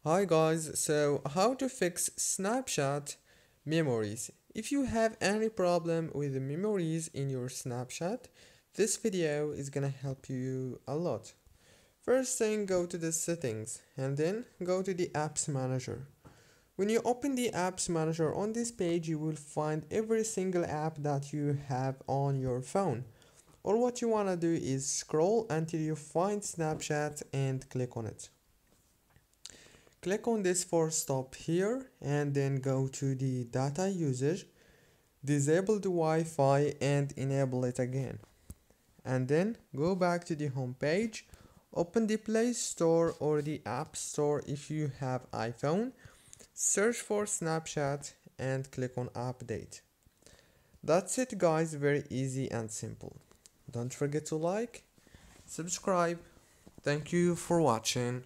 Hi guys, so how to fix Snapchat memories. If you have any problem with the memories in your Snapchat, this video is gonna help you a lot. First thing, go to the settings and then go to the apps manager. When you open the apps manager on this page, you will find every single app that you have on your phone. Or what you wanna do is scroll until you find Snapchat and click on it. Click on this for stop here and then go to the data usage, disable the Wi-Fi and enable it again. And then go back to the home page, open the Play Store or the App Store if you have iPhone, search for Snapchat and click on update. That's it guys, very easy and simple. Don't forget to like, subscribe. Thank you for watching.